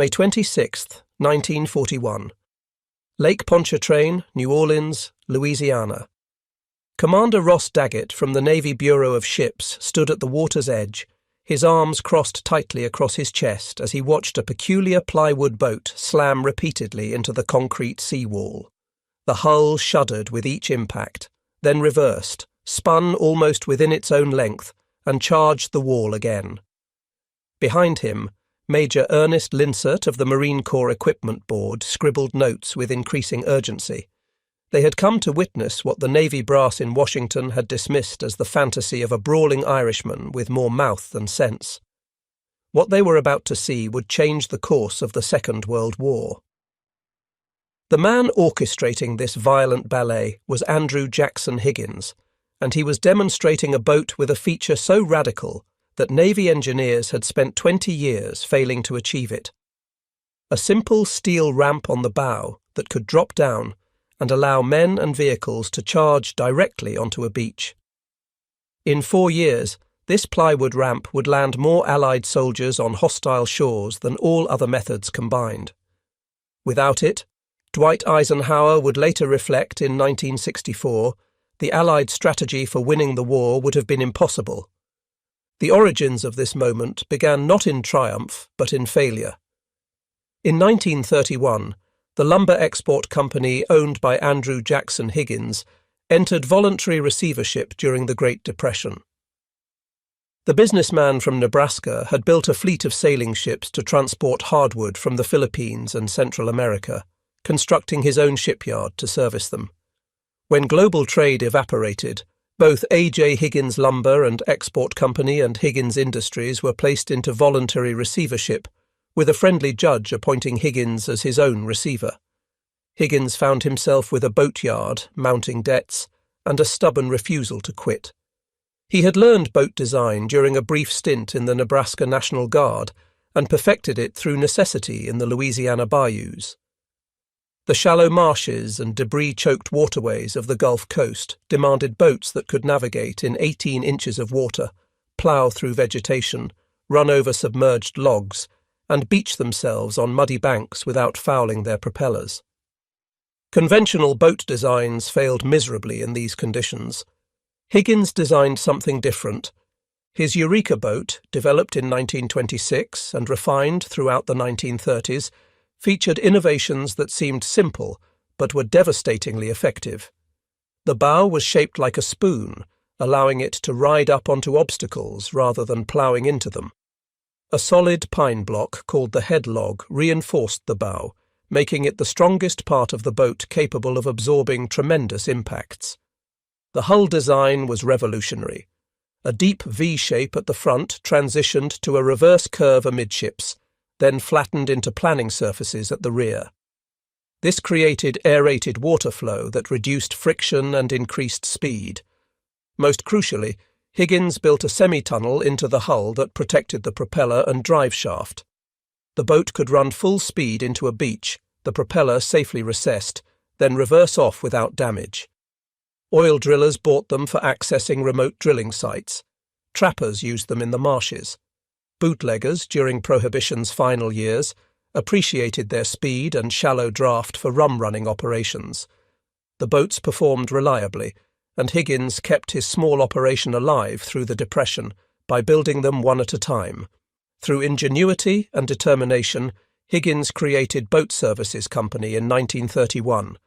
May 26th, 1941. Lake Pontchartrain, New Orleans, Louisiana. Commander Ross Daggett from the Navy Bureau of Ships stood at the water's edge, his arms crossed tightly across his chest as he watched a peculiar plywood boat slam repeatedly into the concrete seawall. The hull shuddered with each impact, then reversed, spun almost within its own length, and charged the wall again. Behind him, Major Ernest Linsert of the Marine Corps Equipment Board scribbled notes with increasing urgency. They had come to witness what the Navy brass in Washington had dismissed as the fantasy of a brawling Irishman with more mouth than sense. What they were about to see would change the course of the Second World War. The man orchestrating this violent ballet was Andrew Jackson Higgins, and he was demonstrating a boat with a feature so radical that Navy engineers had spent 20 years failing to achieve it. A simple steel ramp on the bow that could drop down and allow men and vehicles to charge directly onto a beach. In 4 years, this plywood ramp would land more Allied soldiers on hostile shores than all other methods combined. Without it, Dwight Eisenhower would later reflect in 1964, the Allied strategy for winning the war would have been impossible. The origins of this moment began not in triumph, but in failure. In 1931, the lumber export company owned by Andrew Jackson Higgins entered voluntary receivership during the Great Depression. The businessman from Nebraska had built a fleet of sailing ships to transport hardwood from the Philippines and Central America, constructing his own shipyard to service them. When global trade evaporated, both A.J. Higgins Lumber and Export Company and Higgins Industries were placed into voluntary receivership, with a friendly judge appointing Higgins as his own receiver. Higgins found himself with a boatyard, mounting debts, and a stubborn refusal to quit. He had learned boat design during a brief stint in the Nebraska National Guard and perfected it through necessity in the Louisiana bayous. The shallow marshes and debris-choked waterways of the Gulf Coast demanded boats that could navigate in 18 inches of water, plough through vegetation, run over submerged logs, and beach themselves on muddy banks without fouling their propellers. Conventional boat designs failed miserably in these conditions. Higgins designed something different. His Eureka boat, developed in 1926 and refined throughout the 1930s, featured innovations that seemed simple but were devastatingly effective. The bow was shaped like a spoon, allowing it to ride up onto obstacles rather than ploughing into them. A solid pine block called the headlog reinforced the bow, making it the strongest part of the boat capable of absorbing tremendous impacts. The hull design was revolutionary. A deep V-shape at the front transitioned to a reverse curve amidships, then flattened into planning surfaces at the rear. This created aerated water flow that reduced friction and increased speed. Most crucially, Higgins built a semi-tunnel into the hull that protected the propeller and drive shaft. The boat could run full speed into a beach, the propeller safely recessed, then reverse off without damage. Oil drillers bought them for accessing remote drilling sites. Trappers used them in the marshes. Bootleggers, during Prohibition's final years, appreciated their speed and shallow draft for rum-running operations. The boats performed reliably, and Higgins kept his small operation alive through the Depression by building them one at a time. Through ingenuity and determination, Higgins created Boat Services Company in 1931,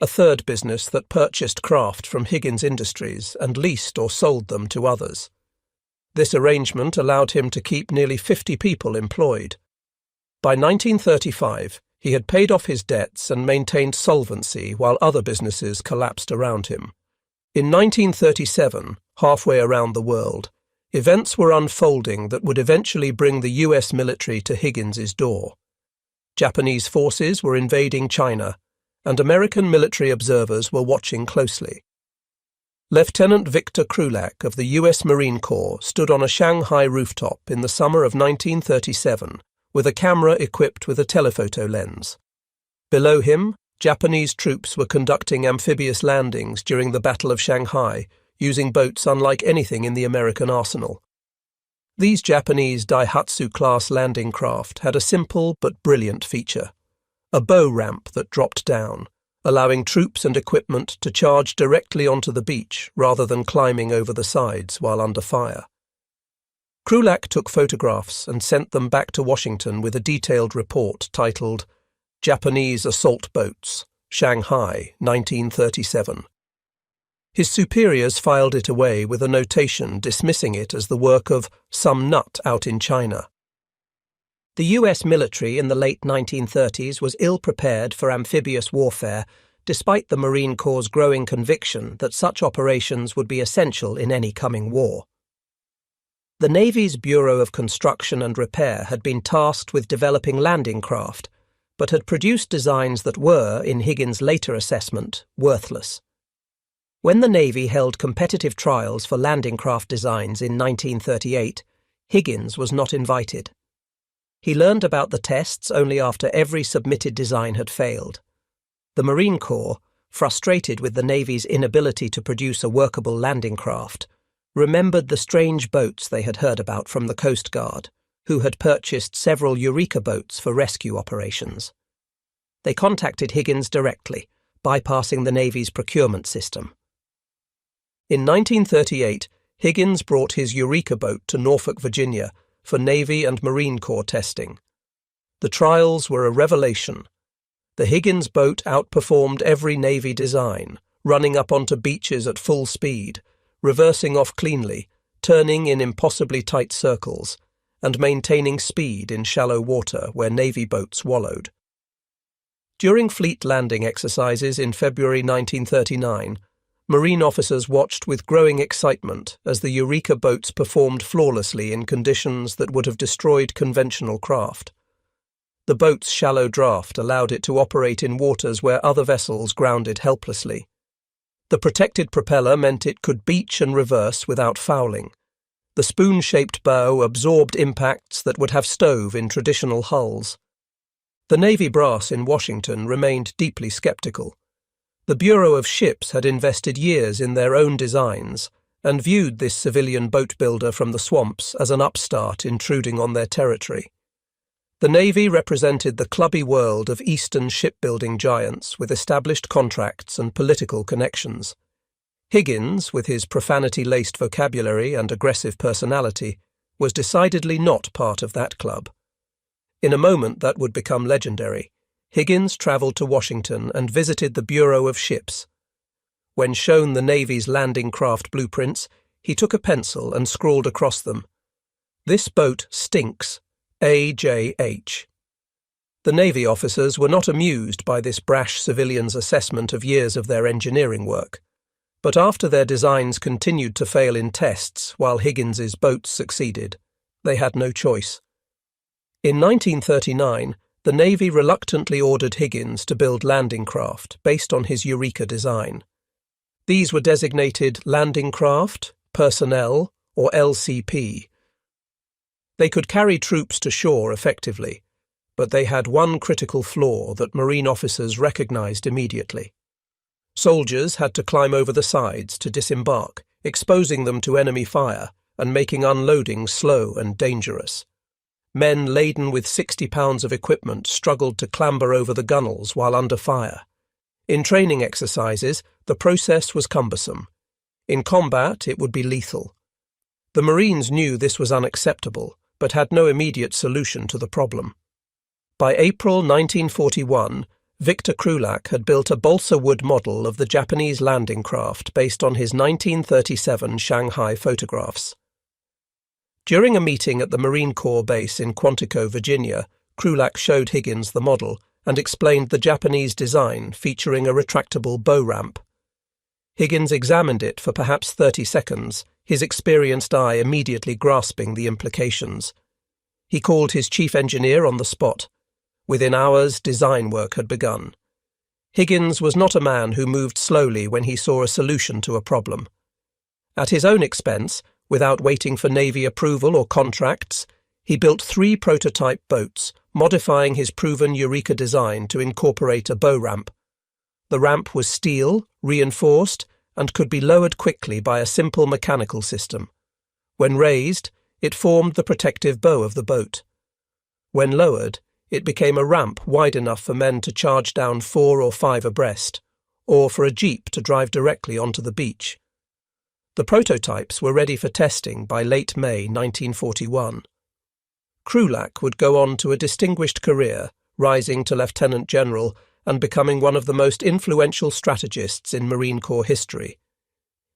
a third business that purchased craft from Higgins Industries and leased or sold them to others. This arrangement allowed him to keep nearly 50 people employed. By 1935, he had paid off his debts and maintained solvency while other businesses collapsed around him. In 1937, halfway around the world, events were unfolding that would eventually bring the US military to Higgins's door. Japanese forces were invading China, and American military observers were watching closely. Lieutenant Victor Krulak of the US Marine Corps stood on a Shanghai rooftop in the summer of 1937 with a camera equipped with a telephoto lens. Below him, Japanese troops were conducting amphibious landings during the Battle of Shanghai, using boats unlike anything in the American arsenal. These Japanese Daihatsu-class landing craft had a simple but brilliant feature: a bow ramp that dropped down, allowing troops and equipment to charge directly onto the beach rather than climbing over the sides while under fire. Krulak took photographs and sent them back to Washington with a detailed report titled Japanese Assault Boats, Shanghai, 1937. His superiors filed it away with a notation dismissing it as the work of some nut out in China. The US military in the late 1930s was ill-prepared for amphibious warfare, despite the Marine Corps' growing conviction that such operations would be essential in any coming war. The Navy's Bureau of Construction and Repair had been tasked with developing landing craft, but had produced designs that were, in Higgins' later assessment, worthless. When the Navy held competitive trials for landing craft designs in 1938, Higgins was not invited. He learned about the tests only after every submitted design had failed. The Marine Corps, frustrated with the Navy's inability to produce a workable landing craft, remembered the strange boats they had heard about from the Coast Guard, who had purchased several Eureka boats for rescue operations. They contacted Higgins directly, bypassing the Navy's procurement system. In 1938, Higgins brought his Eureka boat to Norfolk, Virginia, for Navy and Marine Corps testing. The trials were a revelation. The Higgins boat outperformed every Navy design, running up onto beaches at full speed, reversing off cleanly, turning in impossibly tight circles, and maintaining speed in shallow water where Navy boats wallowed. During fleet landing exercises in February 1939, Marine officers watched with growing excitement as the Eureka boats performed flawlessly in conditions that would have destroyed conventional craft. The boat's shallow draft allowed it to operate in waters where other vessels grounded helplessly. The protected propeller meant it could beach and reverse without fouling. The spoon-shaped bow absorbed impacts that would have stove in traditional hulls. The Navy brass in Washington remained deeply skeptical. The Bureau of Ships had invested years in their own designs and viewed this civilian boat builder from the swamps as an upstart intruding on their territory. The Navy represented the clubby world of Eastern shipbuilding giants with established contracts and political connections. Higgins, with his profanity-laced vocabulary and aggressive personality, was decidedly not part of that club. In a moment that would become legendary, Higgins travelled to Washington and visited the Bureau of Ships. When shown the Navy's landing craft blueprints, he took a pencil and scrawled across them, "This boat stinks. AJH." The Navy officers were not amused by this brash civilian's assessment of years of their engineering work. But after their designs continued to fail in tests while Higgins's boats succeeded, they had no choice. In 1939, the Navy reluctantly ordered Higgins to build landing craft based on his Eureka design. These were designated landing craft, personnel, or LCP. They could carry troops to shore effectively, but they had one critical flaw that Marine officers recognized immediately. Soldiers had to climb over the sides to disembark, exposing them to enemy fire and making unloading slow and dangerous. Men laden with 60 pounds of equipment struggled to clamber over the gunwales while under fire. In training exercises, the process was cumbersome. In combat, it would be lethal. The Marines knew this was unacceptable, but had no immediate solution to the problem. By April 1941, Victor Krulak had built a balsa wood model of the Japanese landing craft based on his 1937 Shanghai photographs. During a meeting at the Marine Corps base in Quantico, Virginia, Krulak showed Higgins the model and explained the Japanese design featuring a retractable bow ramp. Higgins examined it for perhaps 30 seconds, his experienced eye immediately grasping the implications. He called his chief engineer on the spot. Within hours, design work had begun. Higgins was not a man who moved slowly when he saw a solution to a problem. At his own expense, without waiting for Navy approval or contracts, he built 3 prototype boats, modifying his proven Eureka design to incorporate a bow ramp. The ramp was steel, reinforced, and could be lowered quickly by a simple mechanical system. When raised, It formed the protective bow of the boat. When lowered, it became a ramp wide enough for men to charge down 4 or 5 abreast, or for a jeep to drive directly onto the beach. The prototypes were ready for testing by late May 1941. Krulak would go on to a distinguished career, rising to Lieutenant General and becoming one of the most influential strategists in Marine Corps history.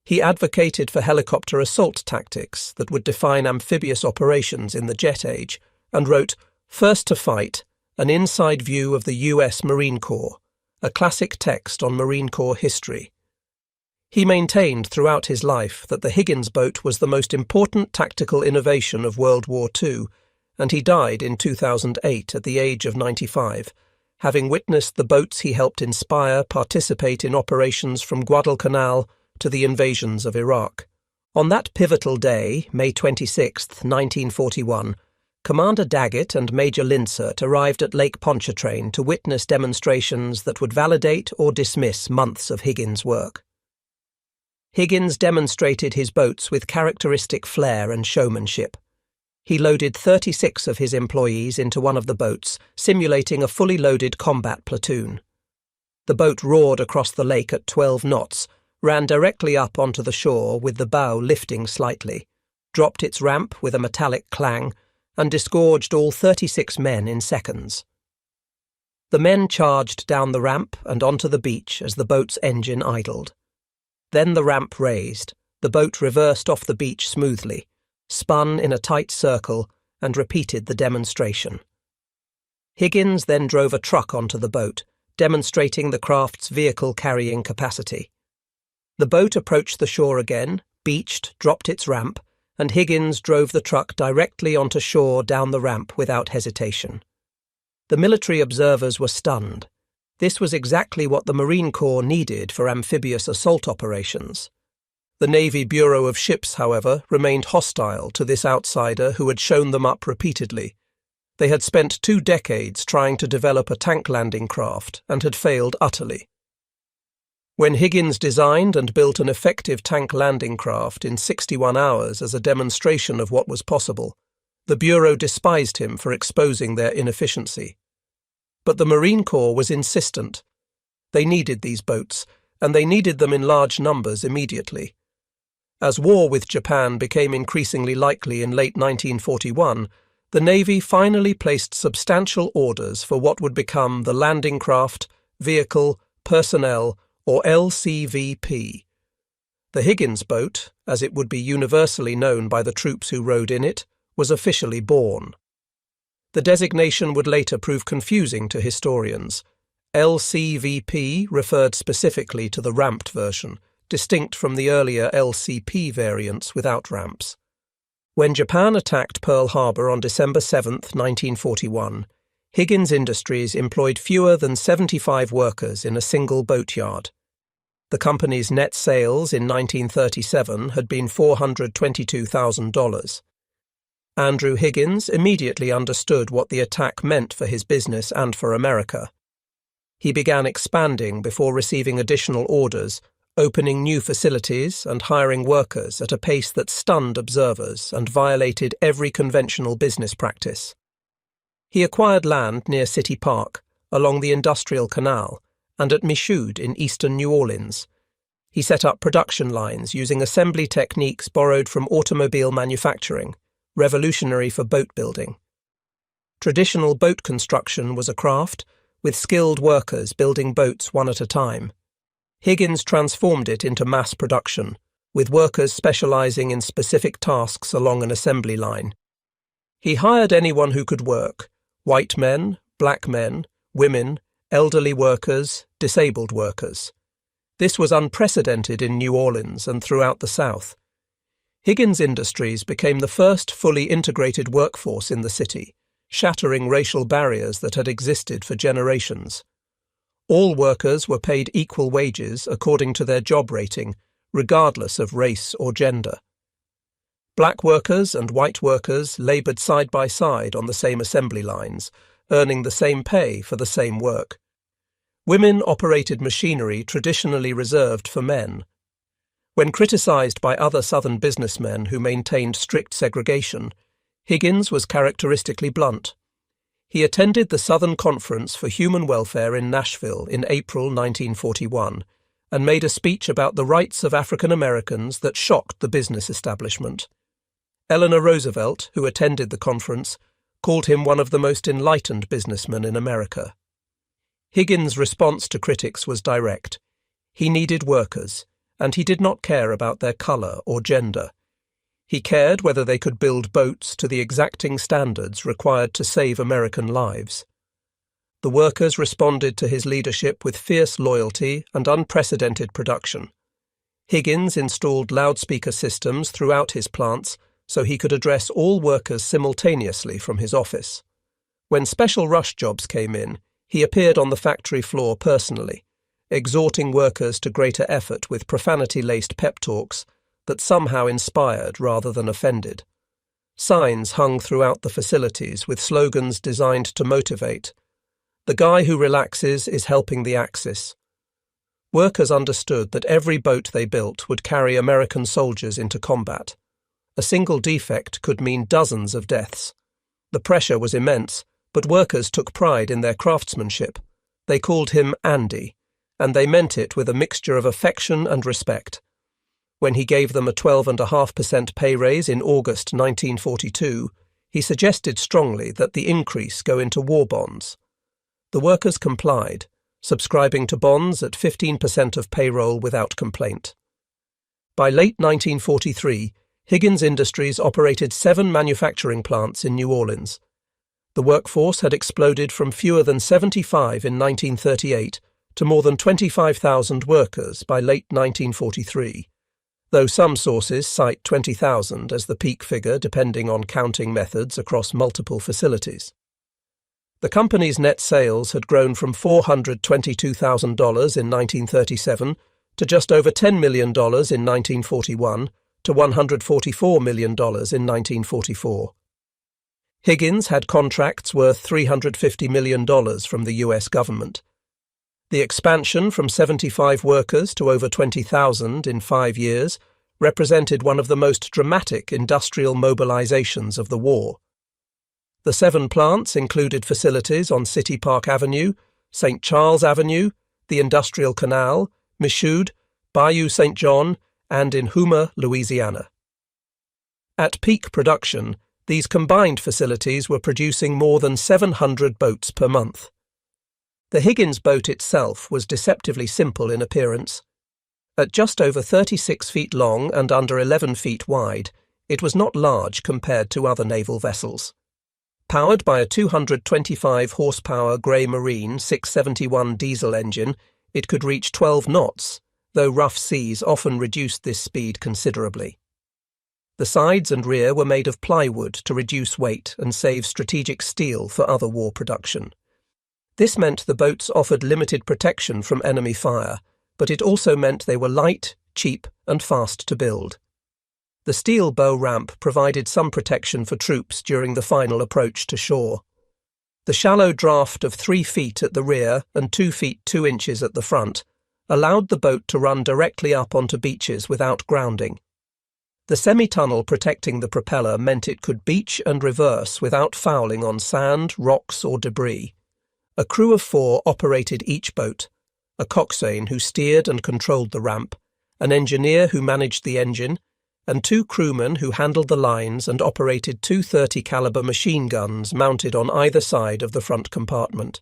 He advocated for helicopter assault tactics that would define amphibious operations in the jet age, and wrote First to Fight, an inside view of the U.S. Marine Corps, a classic text on Marine Corps history. He maintained throughout his life that the Higgins boat was the most important tactical innovation of World War II, and he died in 2008 at the age of 95, having witnessed the boats he helped inspire participate in operations from Guadalcanal to the invasions of Iraq. On that pivotal day, May 26, 1941, Commander Daggett and Major Linsert arrived at Lake Pontchartrain to witness demonstrations that would validate or dismiss months of Higgins' work. Higgins demonstrated his boats with characteristic flair and showmanship. He loaded 36 of his employees into one of the boats, simulating a fully loaded combat platoon. The boat roared across the lake at 12 knots, ran directly up onto the shore with the bow lifting slightly, dropped its ramp with a metallic clang, and disgorged all 36 men in seconds. The men charged down the ramp and onto the beach as the boat's engine idled. Then the ramp raised, the boat reversed off the beach smoothly, spun in a tight circle, and repeated the demonstration. Higgins then drove a truck onto the boat, demonstrating the craft's vehicle-carrying capacity. The boat approached the shore again, beached, dropped its ramp, and Higgins drove the truck directly onto shore down the ramp without hesitation. The military observers were stunned. This was exactly what the Marine Corps needed for amphibious assault operations. The Navy Bureau of Ships, however, remained hostile to this outsider who had shown them up repeatedly. They had spent 2 decades trying to develop a tank landing craft and had failed utterly. When Higgins designed and built an effective tank landing craft in 61 hours as a demonstration of what was possible, the Bureau despised him for exposing their inefficiency. But the Marine Corps was insistent. They needed these boats, and they needed them in large numbers immediately. As war with Japan became increasingly likely in late 1941, the Navy finally placed substantial orders for what would become the Landing Craft, Vehicle, Personnel, or LCVP. The Higgins boat, as it would be universally known by the troops who rode in it, was officially born. The designation would later prove confusing to historians. LCVP referred specifically to the ramped version, distinct from the earlier LCP variants without ramps. When Japan attacked Pearl Harbor on December 7, 1941, Higgins Industries employed fewer than 75 workers in a single boatyard. The company's net sales in 1937 had been $422,000. Andrew Higgins immediately understood what the attack meant for his business and for America. He began expanding before receiving additional orders, opening new facilities and hiring workers at a pace that stunned observers and violated every conventional business practice. He acquired land near City Park, along the Industrial Canal, and at Michoud in eastern New Orleans. He set up production lines using assembly techniques borrowed from automobile manufacturing, revolutionary for boat building. Traditional boat construction was a craft, with skilled workers building boats one at a time. Higgins transformed it into mass production, with workers specializing in specific tasks along an assembly line. He hired anyone who could work: white men, black men, women, elderly workers, disabled workers. This was unprecedented in New Orleans and throughout the South. Higgins Industries became the first fully integrated workforce in the city, shattering racial barriers that had existed for generations. All workers were paid equal wages according to their job rating, regardless of race or gender. Black workers and white workers laboured side by side on the same assembly lines, earning the same pay for the same work. Women operated machinery traditionally reserved for men. When criticized by other Southern businessmen who maintained strict segregation, Higgins was characteristically blunt. He attended the Southern Conference for Human Welfare in Nashville in April 1941 and made a speech about the rights of African Americans that shocked the business establishment. Eleanor Roosevelt, who attended the conference, called him one of the most enlightened businessmen in America. Higgins' response to critics was direct. He needed workers, and he did not care about their color or gender. He cared whether they could build boats to the exacting standards required to save American lives. The workers responded to his leadership with fierce loyalty and unprecedented production. Higgins installed loudspeaker systems throughout his plants so he could address all workers simultaneously from his office. When special rush jobs came in, he appeared on the factory floor personally, exhorting workers to greater effort with profanity-laced pep talks that somehow inspired rather than offended. Signs hung throughout the facilities with slogans designed to motivate. "The guy who relaxes is helping the Axis." Workers understood that every boat they built would carry American soldiers into combat. A single defect could mean dozens of deaths. The pressure was immense, but workers took pride in their craftsmanship. They called him Andy, and they meant it with a mixture of affection and respect. When he gave them a 12.5% pay raise in August 1942, he suggested strongly that the increase go into war bonds. The workers complied, subscribing to bonds at 15% of payroll without complaint. By late 1943, Higgins Industries operated 7 manufacturing plants in New Orleans. The workforce had exploded from fewer than 75 in 1938 to more than 25,000 workers by late 1943, though some sources cite 20,000 as the peak figure depending on counting methods across multiple facilities. The company's net sales had grown from $422,000 in 1937 to just over $10 million in 1941 to $144 million in 1944. Higgins had contracts worth $350 million from the U.S. government. The expansion from 75 workers to over 20,000 in 5 years represented one of the most dramatic industrial mobilizations of the war. The 7 plants included facilities on City Park Avenue, St. Charles Avenue, the Industrial Canal, Michoud, Bayou St. John, and in Houma, Louisiana. At peak production, these combined facilities were producing more than 700 boats per month. The Higgins boat itself was deceptively simple in appearance. At just over 36 feet long and under 11 feet wide, it was not large compared to other naval vessels. Powered by a 225 horsepower Grey Marine 671 diesel engine, it could reach 12 knots, though rough seas often reduced this speed considerably. The sides and rear were made of plywood to reduce weight and save strategic steel for other war production. This meant the boats offered limited protection from enemy fire, but it also meant they were light, cheap, and fast to build. The steel bow ramp provided some protection for troops during the final approach to shore. The shallow draft of 3 feet at the rear and 2 feet 2 inches at the front allowed the boat to run directly up onto beaches without grounding. The semi-tunnel protecting the propeller meant it could beach and reverse without fouling on sand, rocks, or debris. A crew of 4 operated each boat: a coxswain who steered and controlled the ramp, an engineer who managed the engine, and 2 crewmen who handled the lines and operated 2 .30 caliber machine guns mounted on either side of the front compartment.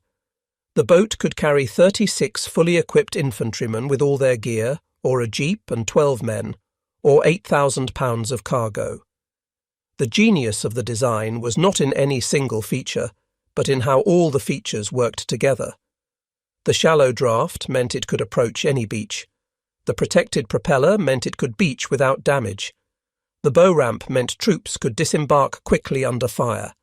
The boat could carry 36 fully equipped infantrymen with all their gear, or a jeep and 12 men, or 8,000 pounds of cargo. The genius of the design was not in any single feature, but in how all the features worked together. The shallow draft meant it could approach any beach. The protected propeller meant it could beach without damage. The bow ramp meant troops could disembark quickly under fire.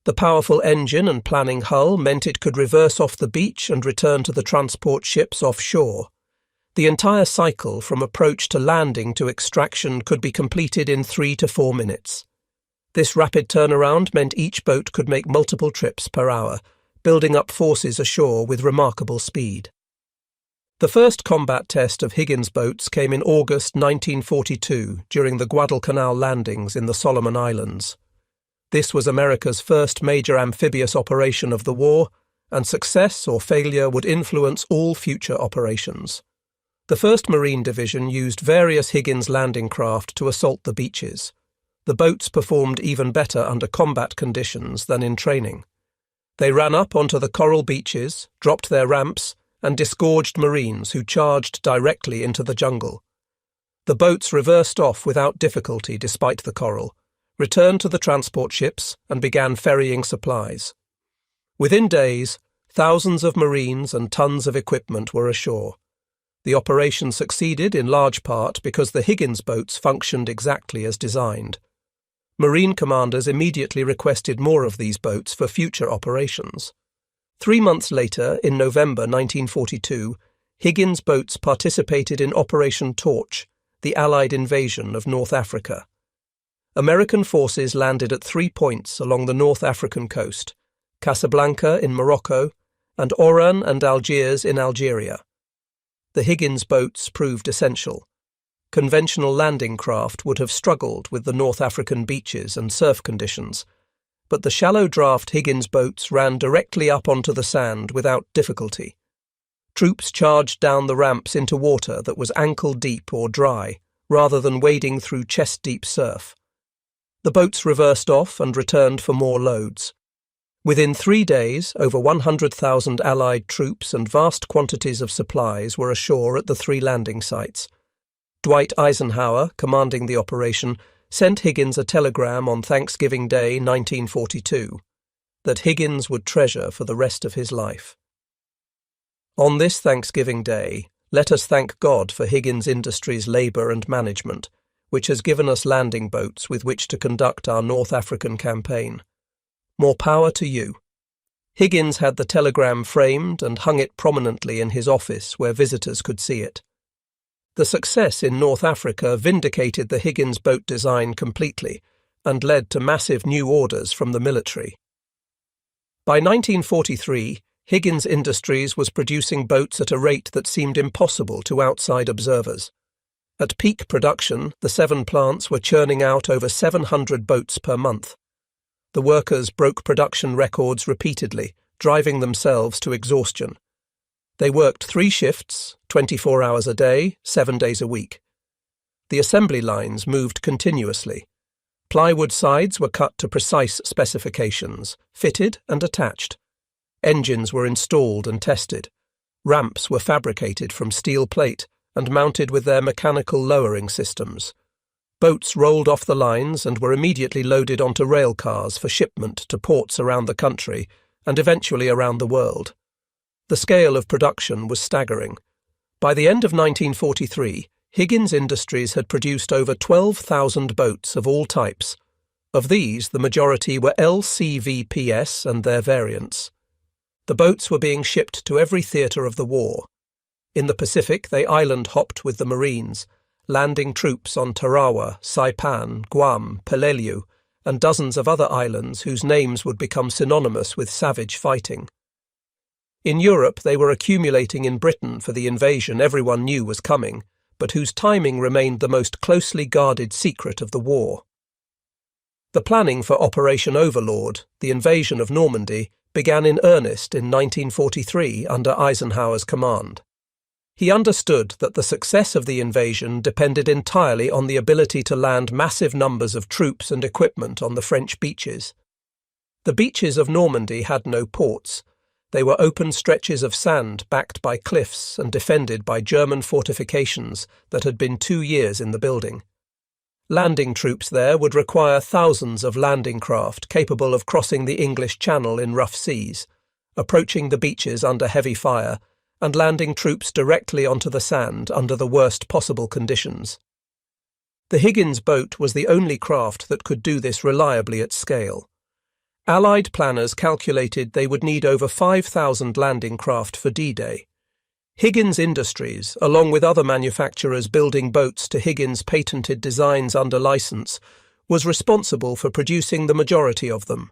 The powerful engine and planning hull meant it could reverse off the beach and return to the transport ships offshore. The entire cycle from approach to landing to extraction could be completed in 3 to 4 minutes. This rapid turnaround meant each boat could make multiple trips per hour, building up forces ashore with remarkable speed. The first combat test of Higgins boats came in August 1942 during the Guadalcanal landings in the Solomon Islands. This was America's first major amphibious operation of the war, and success or failure would influence all future operations. The 1st Marine Division used various Higgins landing craft to assault the beaches. The boats performed even better under combat conditions than in training. They ran up onto the coral beaches, dropped their ramps, and disgorged Marines who charged directly into the jungle. The boats reversed off without difficulty despite the coral, returned to the transport ships, and began ferrying supplies. Within days, thousands of Marines and tons of equipment were ashore. The operation succeeded in large part because the Higgins boats functioned exactly as designed. Marine commanders immediately requested more of these boats for future operations. 3 months later, in November 1942, Higgins boats participated in Operation Torch, the Allied invasion of North Africa. American forces landed at 3 points along the North African coast, Casablanca in Morocco, and Oran and Algiers in Algeria. The Higgins boats proved essential. Conventional landing craft would have struggled with the North African beaches and surf conditions, but the shallow-draft Higgins boats ran directly up onto the sand without difficulty. Troops charged down the ramps into water that was ankle-deep or dry, rather than wading through chest-deep surf. The boats reversed off and returned for more loads. Within 3 days, over 100,000 Allied troops and vast quantities of supplies were ashore at the 3 landing sites. Dwight Eisenhower, commanding the operation, sent Higgins a telegram on Thanksgiving Day 1942 that Higgins would treasure for the rest of his life. On this Thanksgiving Day, let us thank God for Higgins Industries' labour and management, which has given us landing boats with which to conduct our North African campaign. More power to you. Higgins had the telegram framed and hung it prominently in his office where visitors could see it. The success in North Africa vindicated the Higgins boat design completely and led to massive new orders from the military. By 1943, Higgins Industries was producing boats at a rate that seemed impossible to outside observers. At peak production, the 7 plants were churning out over 700 boats per month. The workers broke production records repeatedly, driving themselves to exhaustion. They worked 3 shifts, 24 hours a day, 7 days a week. The assembly lines moved continuously. Plywood sides were cut to precise specifications, fitted and attached. Engines were installed and tested. Ramps were fabricated from steel plate and mounted with their mechanical lowering systems. Boats rolled off the lines and were immediately loaded onto rail cars for shipment to ports around the country and eventually around the world. The scale of production was staggering. By the end of 1943, Higgins Industries had produced over 12,000 boats of all types. Of these, the majority were LCVPS and their variants. The boats were being shipped to every theatre of the war. In the Pacific, they island-hopped with the Marines, landing troops on Tarawa, Saipan, Guam, Peleliu, and dozens of other islands whose names would become synonymous with savage fighting. In Europe, they were accumulating in Britain for the invasion everyone knew was coming, but whose timing remained the most closely guarded secret of the war. The planning for Operation Overlord, the invasion of Normandy, began in earnest in 1943 under Eisenhower's command. He understood that the success of the invasion depended entirely on the ability to land massive numbers of troops and equipment on the French beaches. The beaches of Normandy had no ports. They were open stretches of sand backed by cliffs and defended by German fortifications that had been 2 years in the building. Landing troops there would require thousands of landing craft capable of crossing the English Channel in rough seas, approaching the beaches under heavy fire, and landing troops directly onto the sand under the worst possible conditions. The Higgins boat was the only craft that could do this reliably at scale. Allied planners calculated they would need over 5,000 landing craft for D-Day. Higgins Industries, along with other manufacturers building boats to Higgins' patented designs under license, was responsible for producing the majority of them.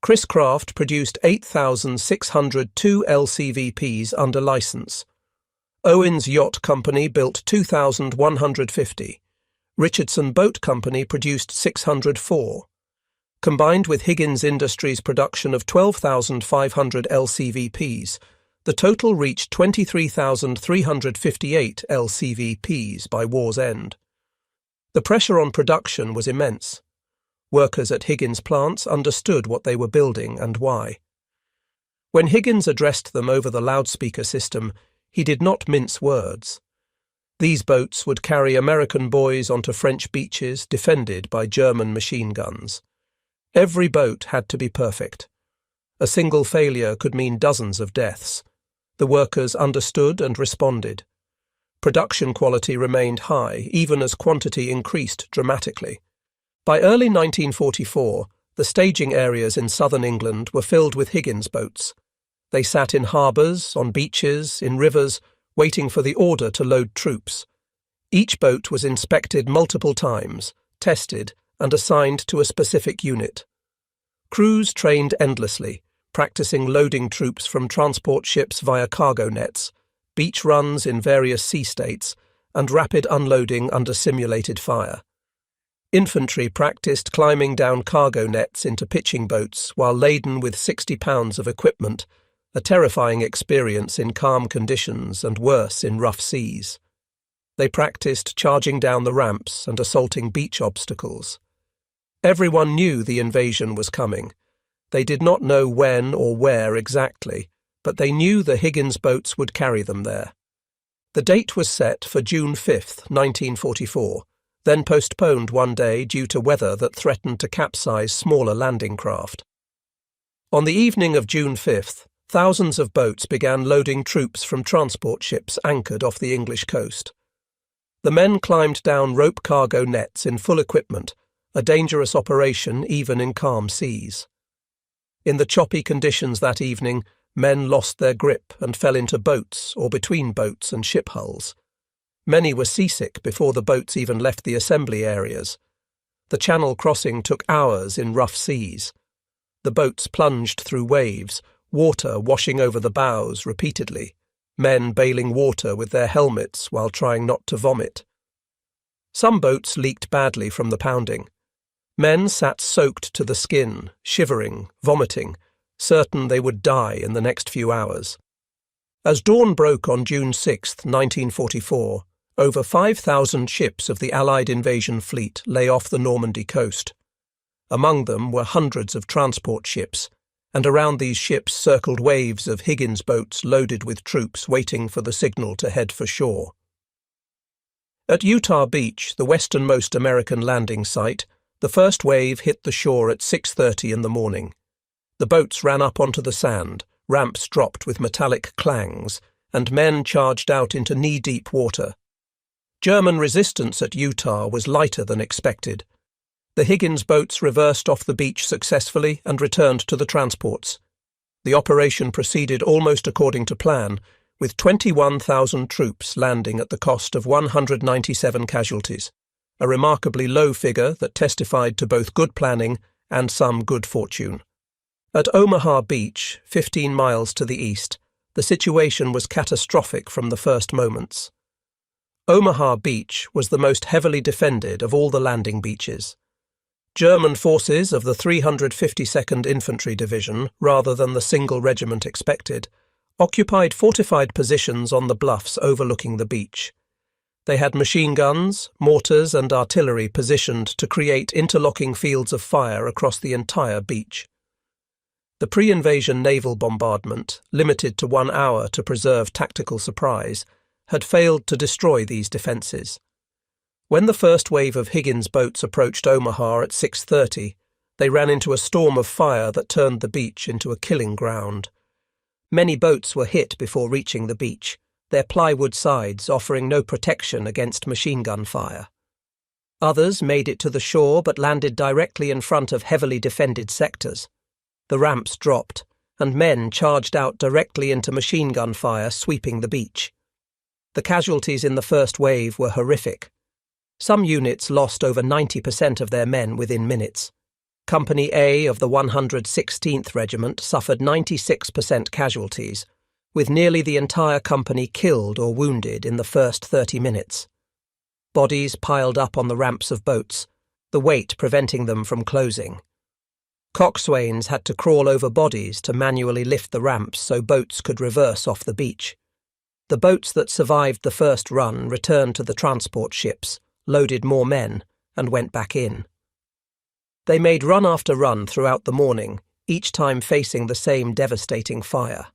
Chris Craft produced 8,602 LCVPs under license. Owens Yacht Company built 2,150. Richardson Boat Company produced 604. Combined with Higgins Industries' production of 12,500 LCVPs, the total reached 23,358 LCVPs by war's end. The pressure on production was immense. Workers at Higgins plants understood what they were building and why. When Higgins addressed them over the loudspeaker system, he did not mince words. These boats would carry American boys onto French beaches defended by German machine guns. Every boat had to be perfect. A single failure could mean dozens of deaths. The workers understood and responded. Production quality remained high, even as quantity increased dramatically. By early 1944, the staging areas in southern England were filled with Higgins boats. They sat in harbours, on beaches, in rivers, waiting for the order to load troops. Each boat was inspected multiple times, tested, and assigned to a specific unit. Crews trained endlessly, practicing loading troops from transport ships via cargo nets, beach runs in various sea states, and rapid unloading under simulated fire. Infantry practiced climbing down cargo nets into pitching boats while laden with 60 pounds of equipment, a terrifying experience in calm conditions and worse in rough seas. They practiced charging down the ramps and assaulting beach obstacles. Everyone knew the invasion was coming. They did not know when or where exactly, but they knew the Higgins boats would carry them there. The date was set for June 5, 1944, then postponed one day due to weather that threatened to capsize smaller landing craft. On the evening of June 5th, thousands of boats began loading troops from transport ships anchored off the English coast. The men climbed down rope cargo nets in full equipment, a dangerous operation even in calm seas. In the choppy conditions that evening, men lost their grip and fell into boats or between boats and ship hulls. Many were seasick before the boats even left the assembly areas. The channel crossing took hours in rough seas. The boats plunged through waves, water washing over the bows repeatedly, men bailing water with their helmets while trying not to vomit. Some boats leaked badly from the pounding. Men sat soaked to the skin, shivering, vomiting, certain they would die in the next few hours. As dawn broke on June 6, 1944, over 5,000 ships of the Allied invasion fleet lay off the Normandy coast. Among them were hundreds of transport ships, and around these ships circled waves of Higgins boats loaded with troops waiting for the signal to head for shore. At Utah Beach, the westernmost American landing site, the first wave hit the shore at 6:30 in the morning. The boats ran up onto the sand, ramps dropped with metallic clangs, and men charged out into knee-deep water. German resistance at Utah was lighter than expected. The Higgins boats reversed off the beach successfully and returned to the transports. The operation proceeded almost according to plan, with 21,000 troops landing at the cost of 197 casualties, a remarkably low figure that testified to both good planning and some good fortune. At Omaha Beach, 15 miles to the east, the situation was catastrophic from the first moments. Omaha Beach was the most heavily defended of all the landing beaches. German forces of the 352nd Infantry Division, rather than the single regiment expected, occupied fortified positions on the bluffs overlooking the beach. They had machine guns, mortars and artillery positioned to create interlocking fields of fire across the entire beach. The pre-invasion naval bombardment, limited to 1 hour to preserve tactical surprise, had failed to destroy these defences. When the first wave of Higgins boats approached Omaha at 6:30, they ran into a storm of fire that turned the beach into a killing ground. Many boats were hit before reaching the beach, their plywood sides offering no protection against machine gun fire. Others made it to the shore but landed directly in front of heavily defended sectors. The ramps dropped, and men charged out directly into machine gun fire sweeping the beach. The casualties in the first wave were horrific. Some units lost over 90% of their men within minutes. Company A of the 116th Regiment suffered 96% casualties, with nearly the entire company killed or wounded in the first 30 minutes. Bodies piled up on the ramps of boats, the weight preventing them from closing. Coxswains had to crawl over bodies to manually lift the ramps so boats could reverse off the beach. The boats that survived the first run returned to the transport ships, loaded more men, and went back in. They made run after run throughout the morning, each time facing the same devastating fire.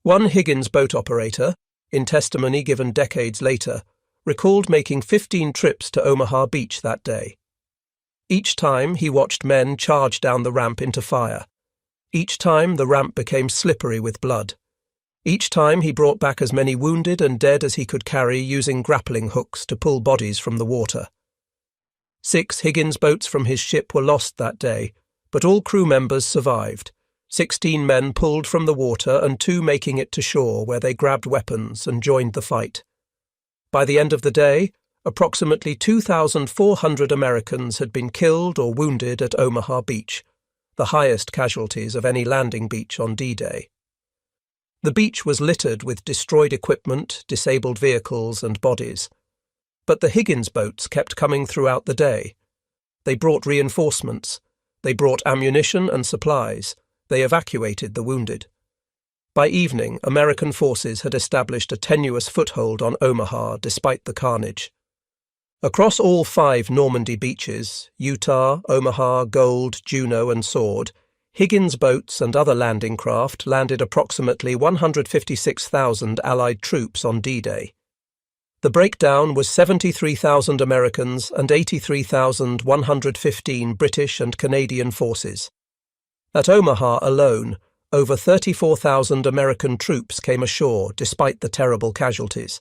One Higgins boat operator, in testimony given decades later, recalled making 15 trips to Omaha Beach that day. Each time he watched men charge down the ramp into fire. Each time the ramp became slippery with blood. Each time he brought back as many wounded and dead as he could carry using grappling hooks to pull bodies from the water. 6 Higgins boats from his ship were lost that day, but all crew members survived. 16 men pulled from the water and 2 making it to shore where they grabbed weapons and joined the fight. By the end of the day, approximately 2,400 Americans had been killed or wounded at Omaha Beach, the highest casualties of any landing beach on D-Day. The beach was littered with destroyed equipment, disabled vehicles and bodies. But the Higgins boats kept coming throughout the day. They brought reinforcements. They brought ammunition and supplies. They evacuated the wounded. By evening, American forces had established a tenuous foothold on Omaha despite the carnage. Across all 5 Normandy beaches, Utah, Omaha, Gold, Juneau and Sword, Higgins boats and other landing craft landed approximately 156,000 Allied troops on D-Day. The breakdown was 73,000 Americans and 83,115 British and Canadian forces. At Omaha alone, over 34,000 American troops came ashore despite the terrible casualties.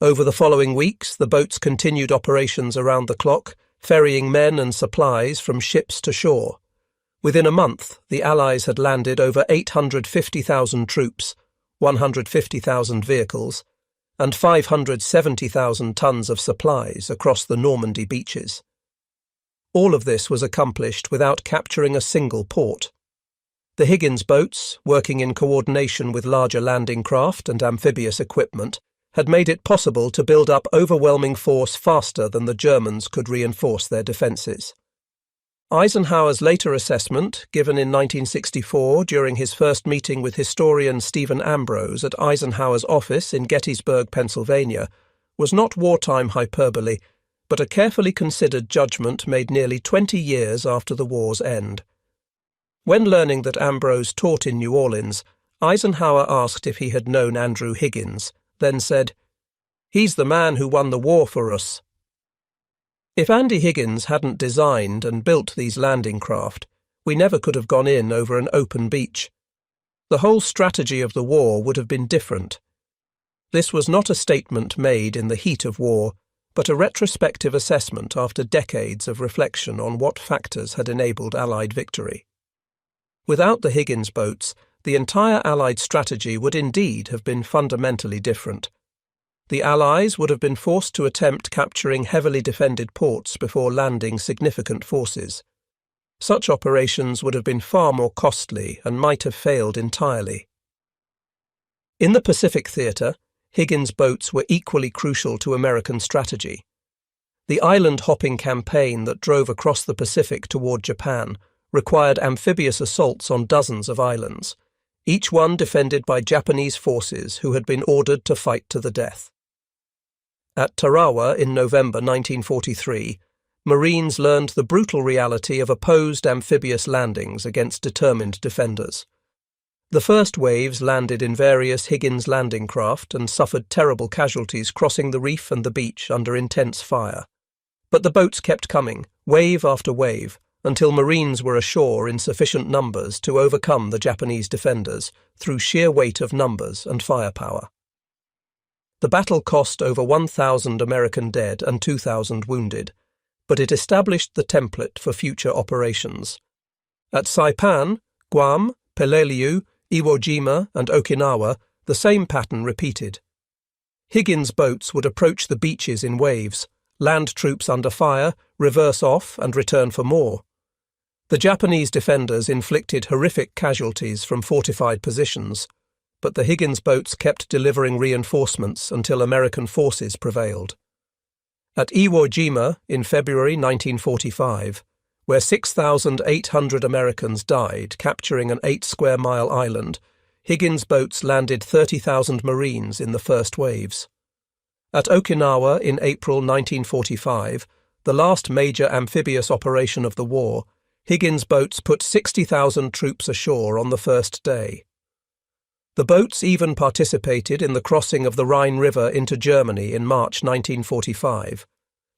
Over the following weeks, the boats continued operations around the clock, ferrying men and supplies from ships to shore. Within a month, the Allies had landed over 850,000 troops, 150,000 vehicles, and 570,000 tons of supplies across the Normandy beaches. All of this was accomplished without capturing a single port. The Higgins boats, working in coordination with larger landing craft and amphibious equipment, had made it possible to build up overwhelming force faster than the Germans could reinforce their defences. Eisenhower's later assessment, given in 1964 during his first meeting with historian Stephen Ambrose at Eisenhower's office in Gettysburg, Pennsylvania, was not wartime hyperbole, but a carefully considered judgment made nearly 20 years after the war's end. When learning that Ambrose taught in New Orleans, Eisenhower asked if he had known Andrew Higgins, then said, "He's the man who won the war for us." If Andy Higgins hadn't designed and built these landing craft, we never could have gone in over an open beach. The whole strategy of the war would have been different. This was not a statement made in the heat of war, but a retrospective assessment after decades of reflection on what factors had enabled Allied victory. Without the Higgins boats, the entire Allied strategy would indeed have been fundamentally different. The Allies would have been forced to attempt capturing heavily defended ports before landing significant forces. Such operations would have been far more costly and might have failed entirely. In the Pacific theatre, Higgins boats were equally crucial to American strategy. The island-hopping campaign that drove across the Pacific toward Japan required amphibious assaults on dozens of islands, each one defended by Japanese forces who had been ordered to fight to the death. At Tarawa in November 1943, Marines learned the brutal reality of opposed amphibious landings against determined defenders. The first waves landed in various Higgins landing craft and suffered terrible casualties crossing the reef and the beach under intense fire. But the boats kept coming, wave after wave, until Marines were ashore in sufficient numbers to overcome the Japanese defenders through sheer weight of numbers and firepower. The battle cost over 1,000 American dead and 2,000 wounded, but it established the template for future operations. At Saipan, Guam, Peleliu, Iwo Jima and Okinawa, the same pattern repeated. Higgins boats would approach the beaches in waves, land troops under fire, reverse off and return for more. The Japanese defenders inflicted horrific casualties from fortified positions, but the Higgins boats kept delivering reinforcements until American forces prevailed. At Iwo Jima in February 1945, where 6,800 Americans died capturing an 8-square-mile island, Higgins boats landed 30,000 Marines in the first waves. At Okinawa in April 1945, the last major amphibious operation of the war, Higgins boats put 60,000 troops ashore on the first day. The boats even participated in the crossing of the Rhine River into Germany in March 1945,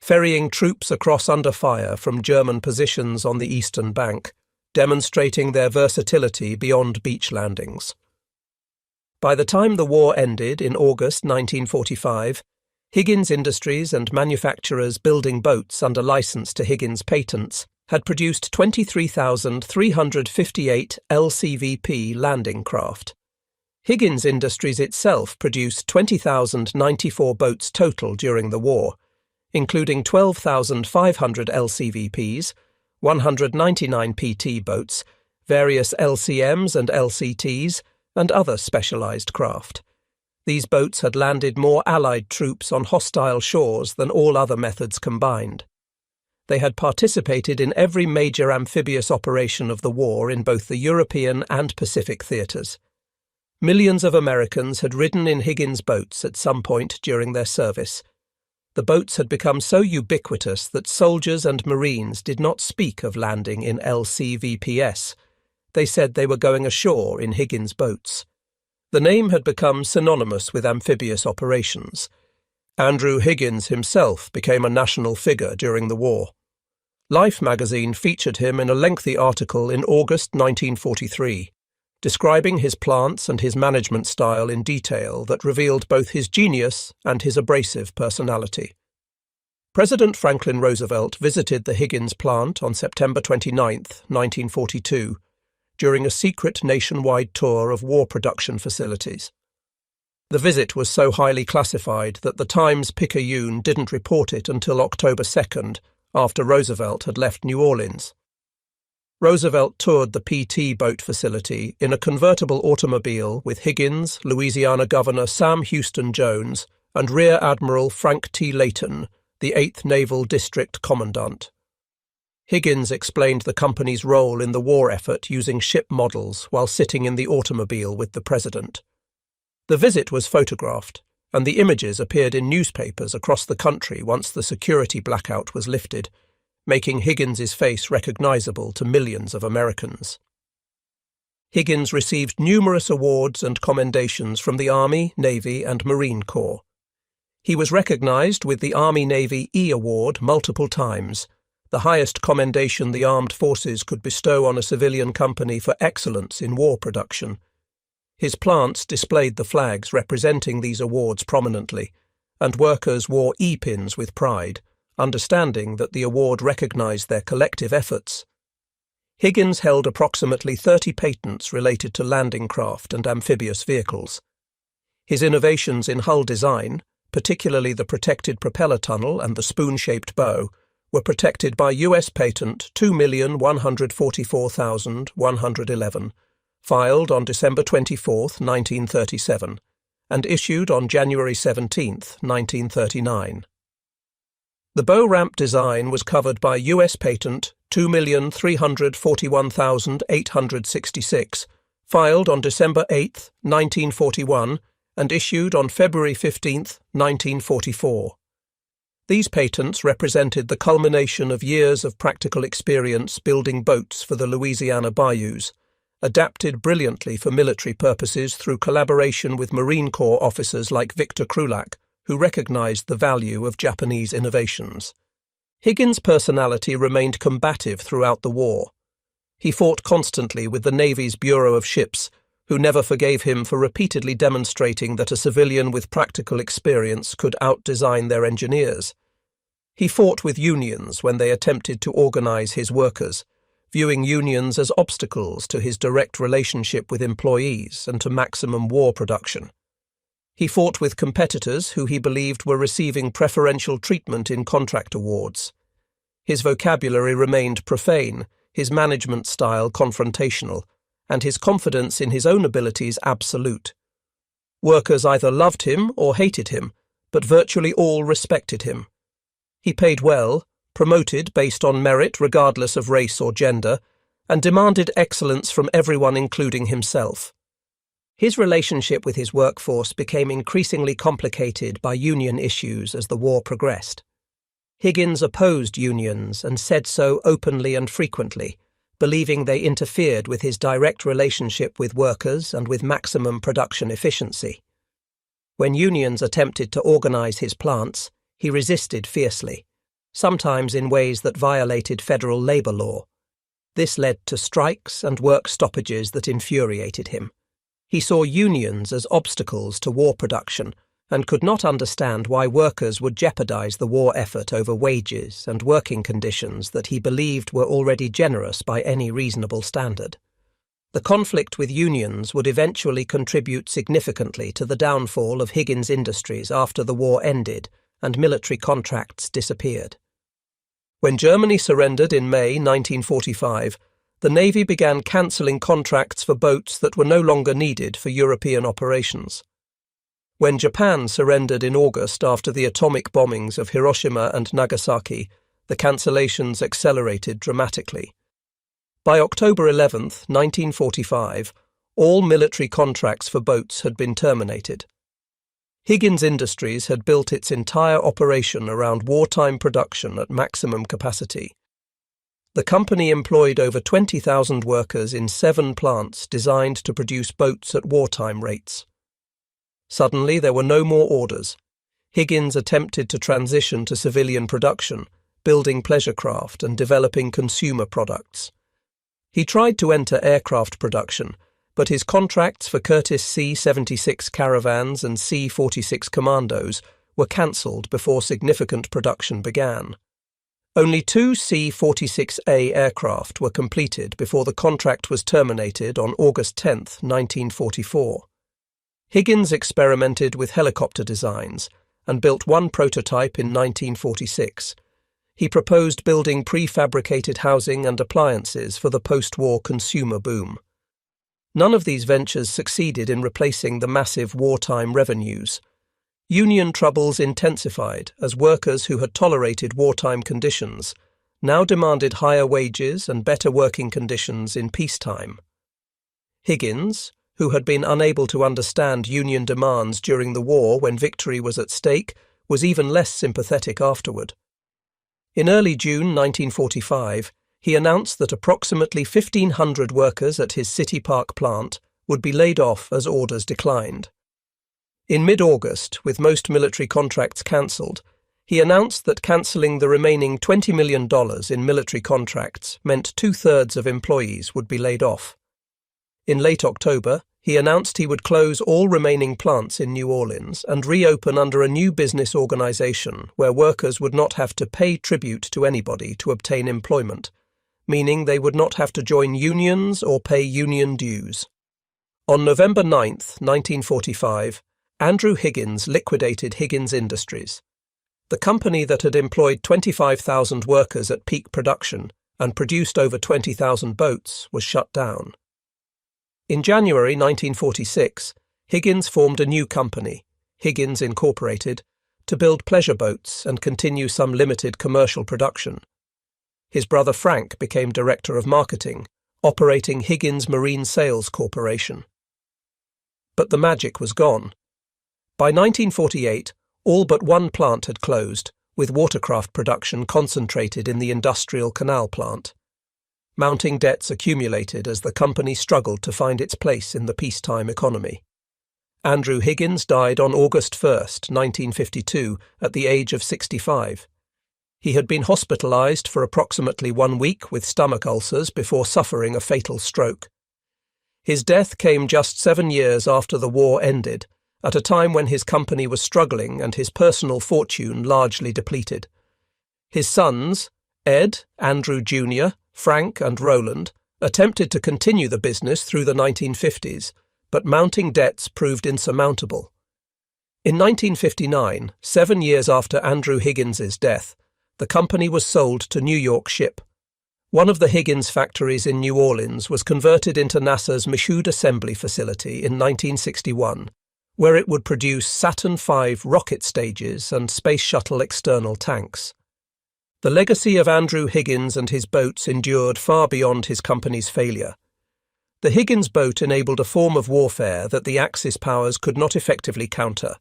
ferrying troops across under fire from German positions on the eastern bank, demonstrating their versatility beyond beach landings. By the time the war ended in August 1945, Higgins Industries and manufacturers building boats under license to Higgins patents had produced 23,358 LCVP landing craft. Higgins Industries itself produced 20,094 boats total during the war, including 12,500 LCVPs, 199 PT boats, various LCMs and LCTs, and other specialized craft. These boats had landed more Allied troops on hostile shores than all other methods combined. They had participated in every major amphibious operation of the war in both the European and Pacific theatres. Millions of Americans had ridden in Higgins boats at some point during their service. The boats had become so ubiquitous that soldiers and Marines did not speak of landing in LCVPS. They said they were going ashore in Higgins boats. The name had become synonymous with amphibious operations. Andrew Higgins himself became a national figure during the war. Life magazine featured him in a lengthy article in August 1943, describing his plants and his management style in detail that revealed both his genius and his abrasive personality. President Franklin Roosevelt visited the Higgins plant on September 29, 1942, during a secret nationwide tour of war production facilities. The visit was so highly classified that the Times-Picayune didn't report it until October 2nd, after Roosevelt had left New Orleans. Roosevelt toured the PT boat facility in a convertible automobile with Higgins, Louisiana Governor Sam Houston Jones, and Rear Admiral Frank T. Layton, the 8th Naval District Commandant. Higgins explained the company's role in the war effort using ship models while sitting in the automobile with the president. The visit was photographed, and the images appeared in newspapers across the country once the security blackout was lifted, making Higgins's face recognizable to millions of Americans. Higgins received numerous awards and commendations from the Army, Navy, and Marine Corps. He was recognized with the Army-Navy E Award multiple times, the highest commendation the armed forces could bestow on a civilian company for excellence in war production. His plants displayed the flags representing these awards prominently, and workers wore E-pins with pride, understanding that the award recognized their collective efforts. Higgins held approximately 30 patents related to landing craft and amphibious vehicles. His innovations in hull design, particularly the protected propeller tunnel and the spoon-shaped bow, were protected by U.S. Patent 2,144,111, filed on December 24, 1937, and issued on January 17, 1939. The bow ramp design was covered by U.S. Patent 2,341,866, filed on December 8, 1941, and issued on February 15, 1944. These patents represented the culmination of years of practical experience building boats for the Louisiana bayous, adapted brilliantly for military purposes through collaboration with Marine Corps officers like Victor Krulak, who recognized the value of Japanese innovations. Higgins' personality remained combative throughout the war. He fought constantly with the Navy's Bureau of Ships, who never forgave him for repeatedly demonstrating that a civilian with practical experience could out-design their engineers. He fought with unions when they attempted to organize his workers, viewing unions as obstacles to his direct relationship with employees and to maximum war production. He fought with competitors who he believed were receiving preferential treatment in contract awards. His vocabulary remained profane, his management style confrontational, and his confidence in his own abilities absolute. Workers either loved him or hated him, but virtually all respected him. He paid well, promoted based on merit regardless of race or gender, and demanded excellence from everyone including himself. His relationship with his workforce became increasingly complicated by union issues as the war progressed. Higgins opposed unions and said so openly and frequently, believing they interfered with his direct relationship with workers and with maximum production efficiency. When unions attempted to organize his plants, he resisted fiercely, sometimes in ways that violated federal labor law. This led to strikes and work stoppages that infuriated him. He saw unions as obstacles to war production and could not understand why workers would jeopardize the war effort over wages and working conditions that he believed were already generous by any reasonable standard. The conflict with unions would eventually contribute significantly to the downfall of Higgins Industries after the war ended and military contracts disappeared. When Germany surrendered in May 1945, the Navy began cancelling contracts for boats that were no longer needed for European operations. When Japan surrendered in August after the atomic bombings of Hiroshima and Nagasaki, the cancellations accelerated dramatically. By October 11, 1945, all military contracts for boats had been terminated. Higgins Industries had built its entire operation around wartime production at maximum capacity. The company employed over 20,000 workers in 7 plants designed to produce boats at wartime rates. Suddenly, there were no more orders. Higgins attempted to transition to civilian production, building pleasure craft and developing consumer products. He tried to enter aircraft production, but his contracts for Curtiss C-76 Caravans and C-46 Commandos were cancelled before significant production began. Only 2 C-46A aircraft were completed before the contract was terminated on August 10, 1944. Higgins experimented with helicopter designs and built one prototype in 1946. He proposed building prefabricated housing and appliances for the post-war consumer boom. None of these ventures succeeded in replacing the massive wartime revenues. Union troubles intensified as workers who had tolerated wartime conditions now demanded higher wages and better working conditions in peacetime. Higgins, who had been unable to understand union demands during the war when victory was at stake, was even less sympathetic afterward. In early June 1945, he announced that approximately 1,500 workers at his City Park plant would be laid off as orders declined. In mid-August, with most military contracts cancelled, he announced that cancelling the remaining $20 million in military contracts meant 2/3 of employees would be laid off. In late October, he announced he would close all remaining plants in New Orleans and reopen under a new business organization where workers would not have to pay tribute to anybody to obtain employment, meaning they would not have to join unions or pay union dues. On November 9, 1945, Andrew Higgins liquidated Higgins Industries. The company that had employed 25,000 workers at peak production and produced over 20,000 boats was shut down. In January 1946, Higgins formed a new company, Higgins Incorporated, to build pleasure boats and continue some limited commercial production. His brother Frank became director of marketing, operating Higgins Marine Sales Corporation. But the magic was gone. By 1948, all but one plant had closed, with watercraft production concentrated in the industrial canal plant. Mounting debts accumulated as the company struggled to find its place in the peacetime economy. Andrew Higgins died on August 1, 1952, at the age of 65. He had been hospitalized for approximately 1 week with stomach ulcers before suffering a fatal stroke. His death came just 7 years after the war ended, at a time when his company was struggling and his personal fortune largely depleted. His sons, Ed, Andrew Jr., Frank and Roland, attempted to continue the business through the 1950s, but mounting debts proved insurmountable. In 1959, 7 years after Andrew Higgins's death, the company was sold to New York Ship. One of the Higgins factories in New Orleans was converted into NASA's Michoud Assembly Facility in 1961, where it would produce Saturn V rocket stages and Space Shuttle external tanks. The legacy of Andrew Higgins and his boats endured far beyond his company's failure. The Higgins boat enabled a form of warfare that the Axis powers could not effectively counter.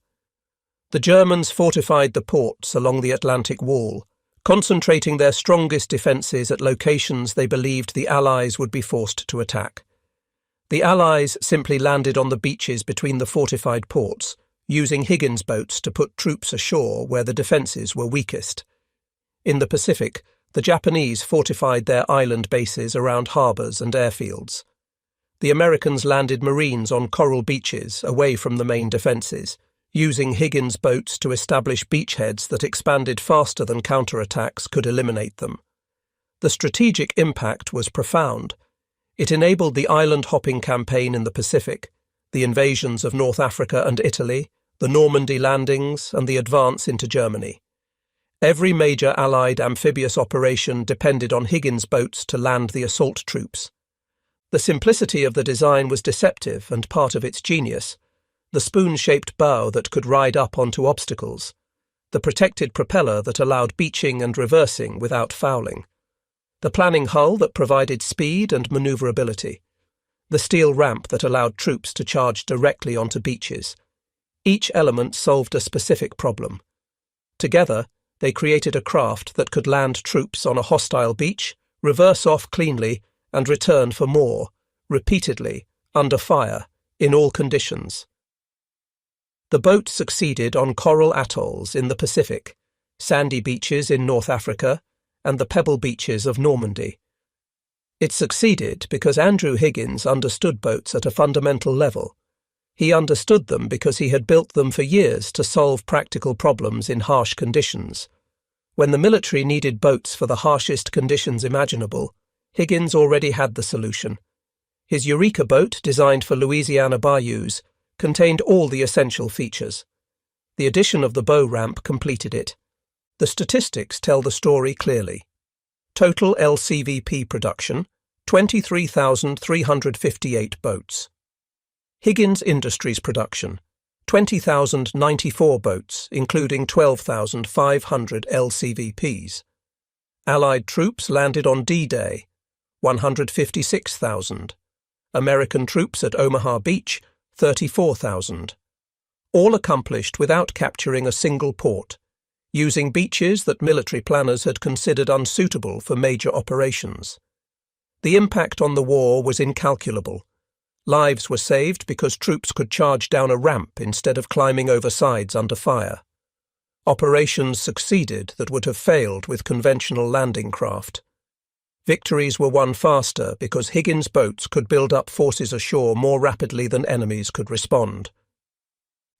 The Germans fortified the ports along the Atlantic Wall, concentrating their strongest defences at locations they believed the Allies would be forced to attack. The Allies simply landed on the beaches between the fortified ports, using Higgins boats to put troops ashore where the defences were weakest. In the Pacific, the Japanese fortified their island bases around harbours and airfields. The Americans landed Marines on coral beaches away from the main defences, using Higgins boats to establish beachheads that expanded faster than counterattacks could eliminate them. The strategic impact was profound. It enabled the island-hopping campaign in the Pacific, the invasions of North Africa and Italy, the Normandy landings, and the advance into Germany. Every major Allied amphibious operation depended on Higgins boats to land the assault troops. The simplicity of the design was deceptive and part of its genius. The spoon-shaped bow that could ride up onto obstacles, the protected propeller that allowed beaching and reversing without fouling, the planning hull that provided speed and maneuverability, the steel ramp that allowed troops to charge directly onto beaches. Each element solved a specific problem. Together, they created a craft that could land troops on a hostile beach, reverse off cleanly, and return for more, repeatedly, under fire, in all conditions. The boat succeeded on coral atolls in the Pacific, sandy beaches in North Africa, and the pebble beaches of Normandy. It succeeded because Andrew Higgins understood boats at a fundamental level. He understood them because he had built them for years to solve practical problems in harsh conditions. When the military needed boats for the harshest conditions imaginable, Higgins already had the solution. His Eureka boat, designed for Louisiana bayous, contained all the essential features. The addition of the bow ramp completed it. The statistics tell the story clearly. Total LCVP production, 23,358 boats. Higgins Industries production, 20,094 boats, including 12,500 LCVPs. Allied troops landed on D-Day, 156,000. American troops at Omaha Beach, 34,000. All accomplished without capturing a single port, using beaches that military planners had considered unsuitable for major operations. The impact on the war was incalculable. Lives were saved because troops could charge down a ramp instead of climbing over sides under fire. Operations succeeded that would have failed with conventional landing craft. Victories were won faster because Higgins boats could build up forces ashore more rapidly than enemies could respond.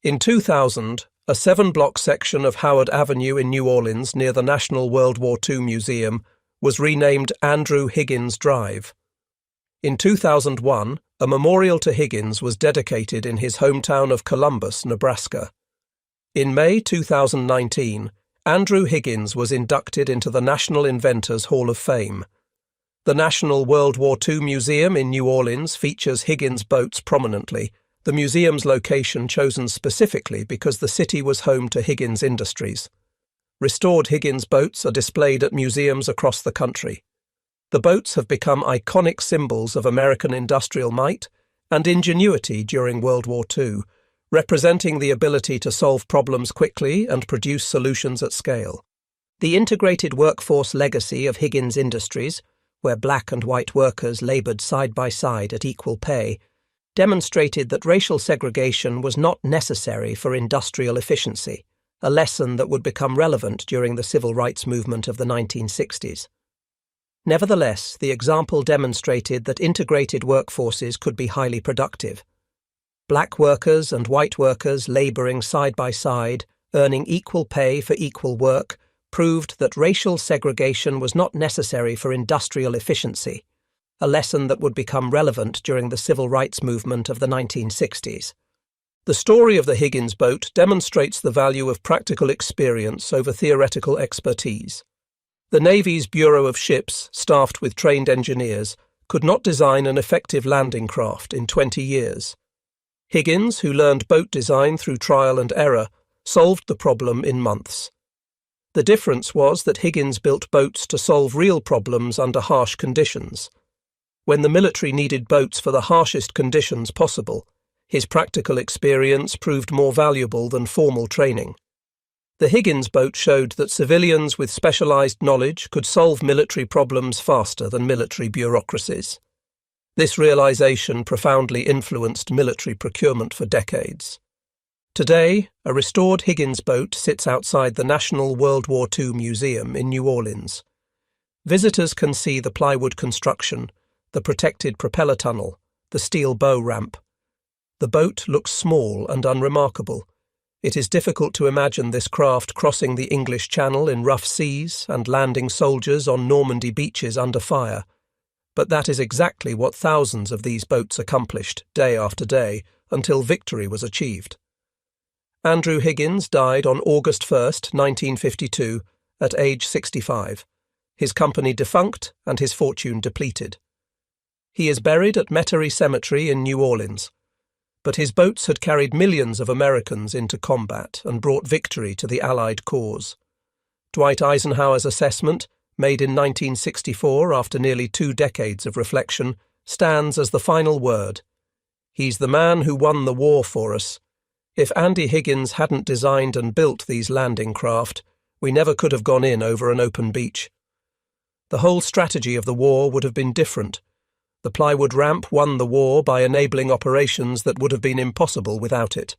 In 2000, a 7-block section of Howard Avenue in New Orleans near the National World War II Museum was renamed Andrew Higgins Drive. In 2001, a memorial to Higgins was dedicated in his hometown of Columbus, Nebraska. In May 2019, Andrew Higgins was inducted into the National Inventors Hall of Fame. The National World War II Museum in New Orleans features Higgins boats prominently, the museum's location chosen specifically because the city was home to Higgins Industries. Restored Higgins boats are displayed at museums across the country. The boats have become iconic symbols of American industrial might and ingenuity during World War II, representing the ability to solve problems quickly and produce solutions at scale. The integrated workforce legacy of Higgins Industries, where black and white workers laboured side by side at equal pay, demonstrated that racial segregation was not necessary for industrial efficiency, a lesson that would become relevant during the civil rights movement of the 1960s. Nevertheless, the example demonstrated that integrated workforces could be highly productive. Black workers and white workers labouring side by side, earning equal pay for equal work, proved that racial segregation was not necessary for industrial efficiency, a lesson that would become relevant during the civil rights movement of the 1960s. The story of the Higgins boat demonstrates the value of practical experience over theoretical expertise. The Navy's Bureau of Ships, staffed with trained engineers, could not design an effective landing craft in 20 years. Higgins, who learned boat design through trial and error, solved the problem in months. The difference was that Higgins built boats to solve real problems under harsh conditions. When the military needed boats for the harshest conditions possible, his practical experience proved more valuable than formal training. The Higgins boat showed that civilians with specialized knowledge could solve military problems faster than military bureaucracies. This realization profoundly influenced military procurement for decades. Today, a restored Higgins boat sits outside the National World War II Museum in New Orleans. Visitors can see the plywood construction, the protected propeller tunnel, the steel bow ramp. The boat looks small and unremarkable. It is difficult to imagine this craft crossing the English Channel in rough seas and landing soldiers on Normandy beaches under fire. But that is exactly what thousands of these boats accomplished, day after day, until victory was achieved. Andrew Higgins died on August 1, 1952, at age 65, his company defunct and his fortune depleted. He is buried at Metairie Cemetery in New Orleans, but his boats had carried millions of Americans into combat and brought victory to the Allied cause. Dwight Eisenhower's assessment, made in 1964 after nearly 2 decades of reflection, stands as the final word. He's the man who won the war for us. If Andy Higgins hadn't designed and built these landing craft, we never could have gone in over an open beach. The whole strategy of the war would have been different. The plywood ramp won the war by enabling operations that would have been impossible without it.